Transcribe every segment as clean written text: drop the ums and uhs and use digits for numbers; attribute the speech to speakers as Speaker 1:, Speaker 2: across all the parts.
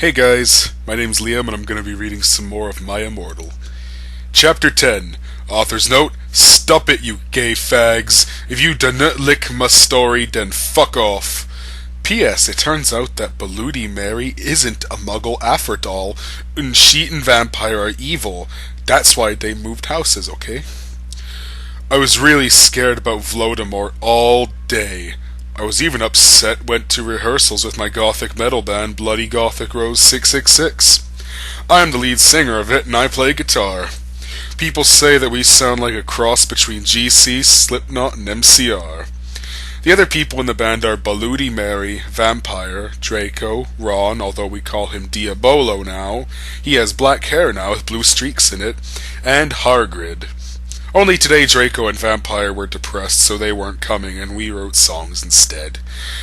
Speaker 1: Hey guys, my name's Liam and I'm going to be reading some more of my Immortal. Chapter 10. Author's note, stop it you gay fags. If you do not lick my story, then fuck off. P.S. It turns out that Bloody Mary isn't a muggle after all, and she and Vampire are evil. That's why they moved houses, okay? I was really scared about Voldemort all day. I was even upset, went to rehearsals with my gothic metal band Bloody Gothic Rose 666. I'm the lead singer of it and I play guitar. People say that we sound like a cross between GC, Slipknot, and MCR. The other people in the band are Bloody Mary, Vampire, Draco, Ron, although we call him Diabolo now. He has black hair now with blue streaks in it, and Hargrid. Only today Draco and Vampire were depressed, so they weren't coming, and we wrote songs instead.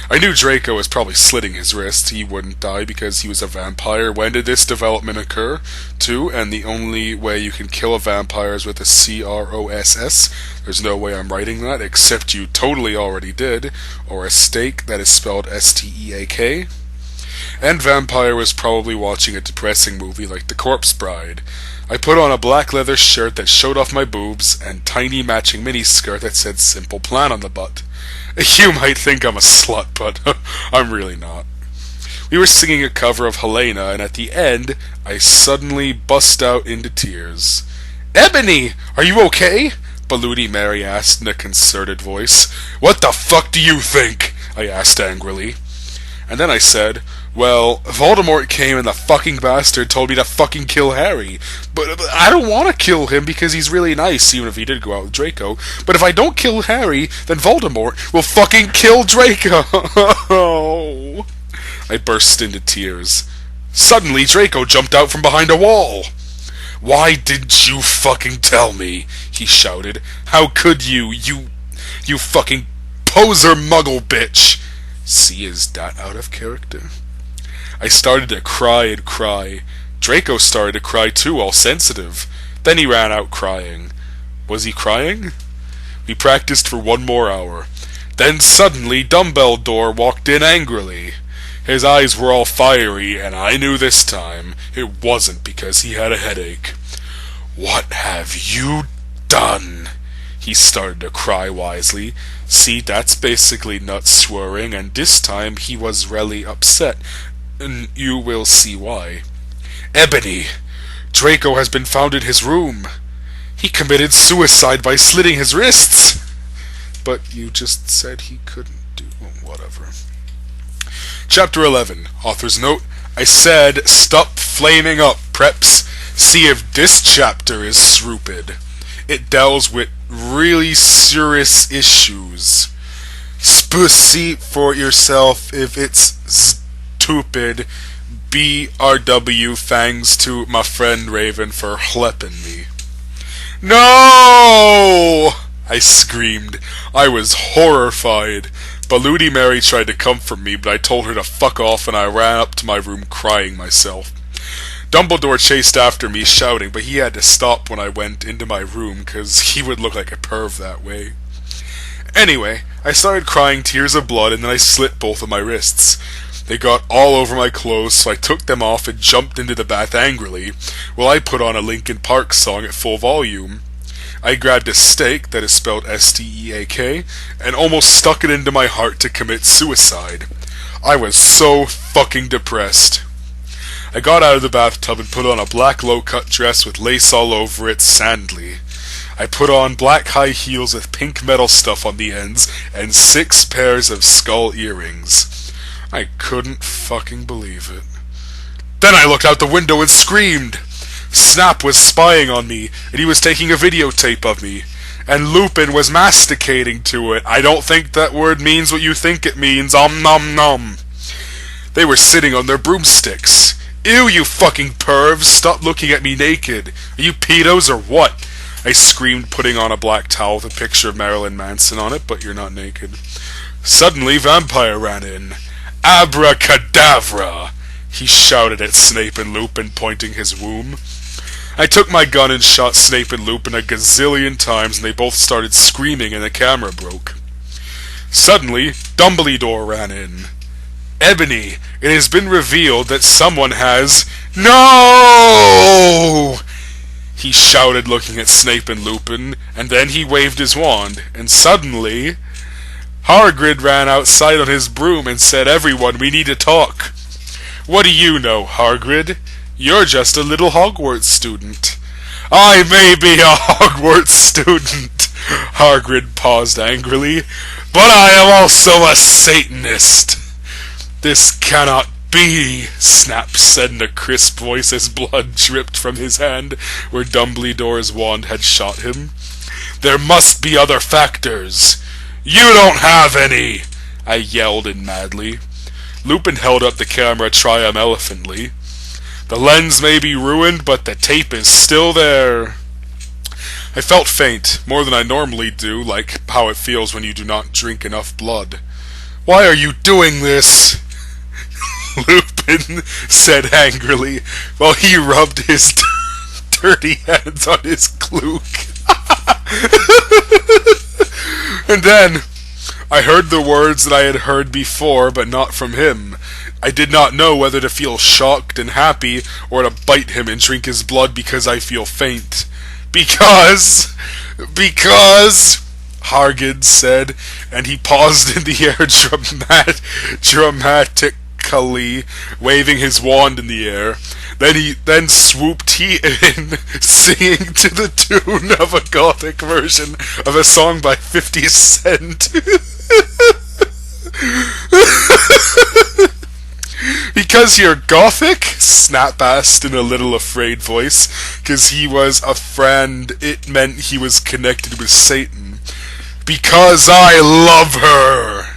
Speaker 1: I knew Draco was probably slitting his wrist. He wouldn't die because he was a vampire. When did this development occur? 2. And the only way you can kill a vampire is with a CROSS. There's no way I'm writing that, except you totally already did. Or a steak, that is spelled STEAK. And Vampire was probably watching a depressing movie like The Corpse Bride. I put on a black leather shirt that showed off my boobs and tiny matching miniskirt that said Simple Plan on the butt. You might think I'm a slut, but I'm really not. We were singing a cover of Helena, and at the end, I suddenly bust out into tears. Ebony, are you okay? Bloody Mary asked in a concerted voice. What the fuck do you think? I asked angrily. And then I said, well, Voldemort came and the fucking bastard told me to fucking kill Harry. But I don't want to kill him because he's really nice, even if he did go out with Draco. But if I don't kill Harry, then Voldemort will fucking kill Draco. I burst into tears. Suddenly, Draco jumped out from behind a wall. Why didn't you fucking tell me? He shouted. How could you fucking poser muggle bitch? See, is that out of character? I started to cry and cry. Draco started to cry too, all sensitive. Then he ran out crying. Was he crying? We practiced for 1 more hour. Then suddenly Dumbledore walked in angrily. His eyes were all fiery, and I knew this time it wasn't because he had a headache. What have you done? He started to cry wisely. See, that's basically not swearing, and this time he was really upset. And you will see why. Ebony! Draco has been found in his room. He committed suicide by slitting his wrists. But you just said he couldn't do whatever. Chapter 11. Author's note. I said, stop flaming up, preps. See if this chapter is stupid. It deals with really serious issues. See for yourself if it's stupid. BRW, thanks to my friend Raven for helping me. No! I screamed. I was horrified. Bloody Mary tried to comfort me, but I told her to fuck off and I ran up to my room crying myself. Dumbledore chased after me shouting, but he had to stop when I went into my room because he would look like a perv that way. Anyway, I started crying tears of blood and then I slit both of my wrists. They got all over my clothes, so I took them off and jumped into the bath angrily, while I put on a Linkin Park song at full volume. I grabbed a steak, that is spelled STEAK, and almost stuck it into my heart to commit suicide. I was so fucking depressed. I got out of the bathtub and put on a black low-cut dress with lace all over it, sandly. I put on black high heels with pink metal stuff on the ends, and 6 pairs of skull earrings. I couldn't fucking believe it. Then I looked out the window and screamed. Snap was spying on me, and he was taking a videotape of me. And Lupin was masticating to it. I don't think that word means what you think it means. Nom nom. They were sitting on their broomsticks. Ew, you fucking pervs! Stop looking at me naked. Are you pedos or what? I screamed, putting on a black towel with a picture of Marilyn Manson on it, but you're not naked. Suddenly, Vampire ran in. Abracadabra! He shouted at Snape and Lupin, pointing his womb. I took my gun and shot Snape and Lupin a gazillion times, and they both started screaming and the camera broke. Suddenly, Dumbledore ran in. Ebony, it has been revealed that someone has... No! He shouted, looking at Snape and Lupin, and then he waved his wand, and suddenly... Hagrid ran outside on his broom and said, "Everyone, we need to talk." "What do you know, Hagrid? You're just a little Hogwarts student." "I may be a Hogwarts student," Hagrid paused angrily, "but I am also a Satanist." "This cannot be," Snap said in a crisp voice as blood dripped from his hand where Dumbledore's wand had shot him. "There must be other factors." "You don't have any!" I yelled in madly. Lupin held up the camera triumphantly. "The lens may be ruined, but the tape is still there." I felt faint, more than I normally do, like how it feels when you do not drink enough blood. "Why are you doing this?" Lupin said angrily, while he rubbed his dirty hands on his cloak. And then, I heard the words that I had heard before, but not from him. I did not know whether to feel shocked and happy, or to bite him and drink his blood because I feel faint. Because, Hagrid said, and he paused in the air dramatically, waving his wand in the air. Then swooped he in, singing to the tune of a gothic version of a song by 50 Cent. "Because you're gothic?" Snap asked in a little afraid voice. "'Cause he was a friend, it meant he was connected with Satan." "Because I love her!"